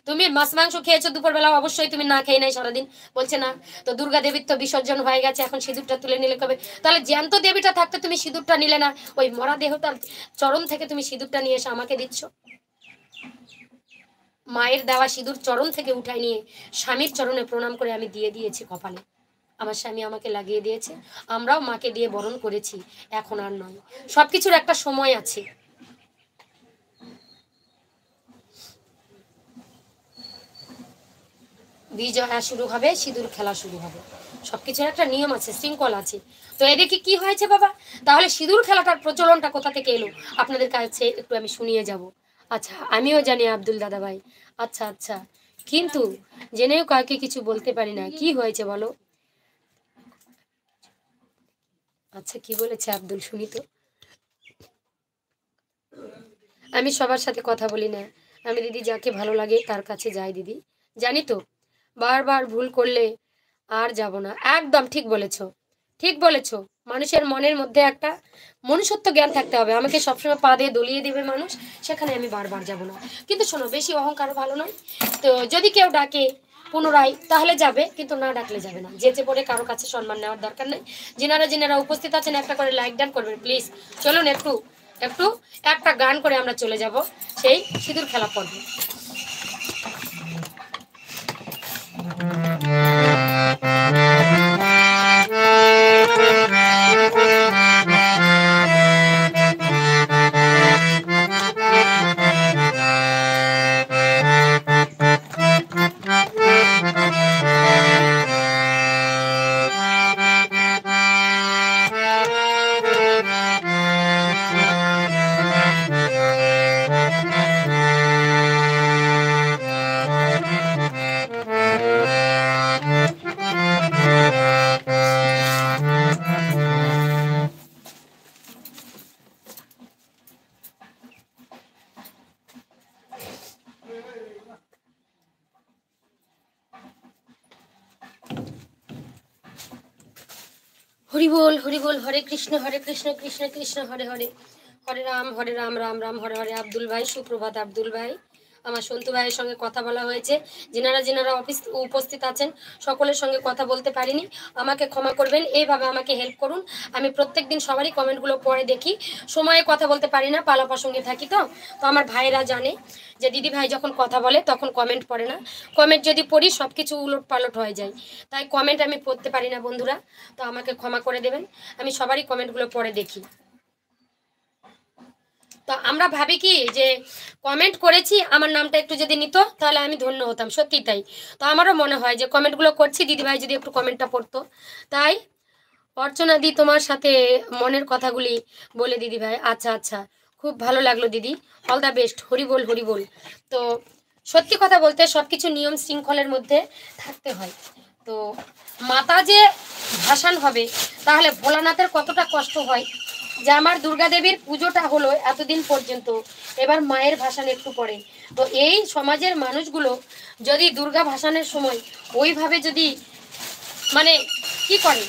তুমি মাছ মাংস খেয়েছো দুপুরবেলা, অবশ্যই তুমি না খেয়ে নাই সারাদিন, বলছে না। তো দুর্গা দেবীর তো বিসর্জন হয়ে গেছে, এখন সিঁদুরটা তুলে নিলে কবে? তাহলে জ্যান্ত দেবীটা থাকতে তুমি সিঁদুরটা নিলে না, ওই মরা দেহটার চরণ থেকে তুমি সিঁদুরটা নিয়ে এসে আমাকে দিচ্ছ। মায়ের দেওয়া সিঁদুর চরণ থেকে উঠাই নিয়ে স্বামীর চরণে প্রণাম করে আমি দিয়ে দিয়েছি কপালে, আমার স্বামী আমাকে লাগিয়ে দিয়েছে, আমরাও মাকে দিয়ে বরণ করেছি। এখন আর নয়, সবকিছুর একটা সময় আছে। বিজয়া শুরু হবে, সিঁদুর খেলা শুরু হবে, সবকিছুর একটা নিয়ম আছে, শৃঙ্খলা আছে। তো এদিকে কি হয়েছে বাবা, তাহলে সিঁদুর খেলাটার প্রচলনটা কোথা থেকে এলো আপনাদের কাছে একটু আমি শুনিয়ে যাব। আচ্ছা, আমিও জানি আব্দুল দাদা ভাই। আচ্ছা আচ্ছা, কিন্তু জেনেও কাউকে কিছু বলতে পারি না, কি হয়েছে বলো। আচ্ছা, কি বলেছে আব্দুল, শুনি তো। আমি সবার সাথে কথা বলি না, আমি দিদি যাকে ভালো লাগে তার কাছে যাই দিদি, জানি তো বারবার ভুল করলে আর যাব না। একদম ঠিক বলেছো, ঠিক বলেছো। মানুষের মনের মধ্যে একটা মনুষ্যত্ব জ্ঞান থাকতে হবে, আমাকে সবসময় পা দিয়ে দলিয়ে দেবে মানুষ, সেখানে আমি বারবার যাব না। কিন্তু শোনো, বেশি অহংকারও ভালো নয়। তো যদি কেউ ডাকে পুনরায় তাহলে যাবে, কিন্তু না ডাকলে যাবে না। যেচে পড়ে কারো কাছে সম্মান নেওয়ার দরকার নেই। যিনারা যিনারা উপস্থিত আছেন একটা করে লাইক ডান করবেন প্লিজ। চলুন একটু একটু একটা গান করে আমরা চলে যাব সেই সিঁদুর খেলা পর্বে। হরি বল হরি বল, হরে কৃষ্ণ কৃষ্ণ কৃষ্ণ হরে হরে, হরে রাম রাম রাম হরে হরে। আব্দুল ভাই সুপ্রভাত। আব্দুল ভাই, আমার সন্তু ভাইয়ের সঙ্গে কথা বলা হয়েছে, যিনারা যিনারা অফিস উপস্থিত আছেন সকলের সঙ্গে কথা বলতে পারিনি, আমাকে ক্ষমা করবেন, এইভাবে আমাকে হেল্প করুন। আমি প্রত্যেক দিন সবারই কমেন্টগুলো পড়ে দেখি, সময়ে কথা বলতে পারি না, পালা প্রসঙ্গে থাকি। তো তো আমার ভাইয়েরা জানে যে দিদি ভাই যখন কথা বলে তখন কমেন্ট পড়ে না, কমেন্ট যদি পড়ি সব কিছু উলট পালট হয়ে যায়, তাই কমেন্ট আমি পড়তে পারি না বন্ধুরা, তো আমাকে ক্ষমা করে দেবেন। আমি সবারই কমেন্টগুলো পড়ে দেখি। তো আমরা ভাবি কি যে কমেন্ট করেছি, আমার নামটা একটু যদি নিত তাহলে আমি ধন্য হতাম, সত্যি তাই। তো আমারও মনে হয় যে কমেন্টগুলো করছি, দিদিভাই যদি একটু কমেন্টটা পড়তো। তাই অর্চনা দি, তোমার সাথে মনের কথাগুলি বলে দিদিভাই। আচ্ছা আচ্ছা, খুব ভালো লাগলো দিদি, অল দ্য বেস্ট, হরি বল হরি বল। তো সত্যি কথা বলতে সব কিছু নিয়ম শৃঙ্খলের মধ্যে থাকতে হয়। তো মাতা যে ভাসান হবে, তাহলে ভোলানাথের কতটা কষ্ট হয় যে আমার দুর্গা দেবীর পুজোটা হলো এতদিন পর্যন্ত, এবার মায়ের ভাসান একটু পরে। তো এই সমাজের মানুষগুলো যদি দুর্গা ভাসানের সময় ওইভাবে যদি মানে কি করে,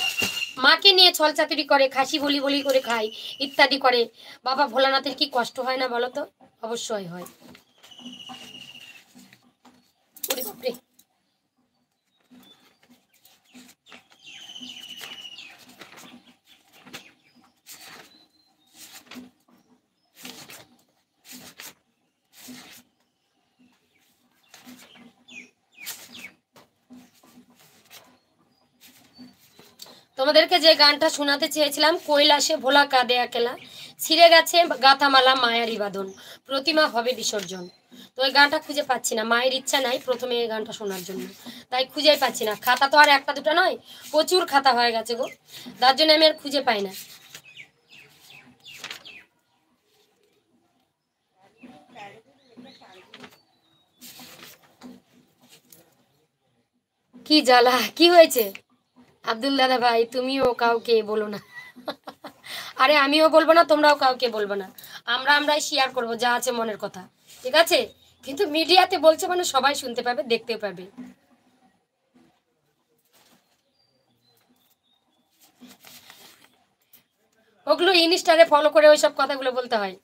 মাকে নিয়ে ছলচাতুরি করে, খাসি বলি বলি করে খায়, ইত্যাদি করে, বাবা ভোলানাথের কি কষ্ট হয় না বলো তো? অবশ্যই হয়। ওরে বাপরে। তোমাদেরকে যে গানটা শোনাতে চেয়েছিলাম, কৈলাসে ভোলা কাঁদে একলা, ছিঁড়ে গেছে গাথামালা মায়ারি বাঁধন, প্রতিমা হবে বিসর্জন। তো ওই গানটা খুঁজে পাচ্ছি না, মায়ের ইচ্ছা নাই প্রথমে এই গানটা শোনার জন্য, তাই খুঁজেই পাচ্ছি না। খাতা তো আর একটা দুটো নয়, প্রচুর খাতা হয়ে গেছে গো, তার জন্য আমি আর খুঁজে পাই না। কি জ্বালা, কি হয়েছে? আব্দুল দাদা ভাই, তুমিও কাউকে বলো না। আরে আমিও বলবো না, তোমরাও কাউকে বলবো না, আমরাই শেয়ার করবো যা আছে মনের কথা, ঠিক আছে? কিন্তু মিডিয়াতে বলছে মানে সবাই শুনতে পাবে, দেখতে পাবে। ওগুলো ইনস্টারে ফলো করে ওইসব কথাগুলো বলতে হয়।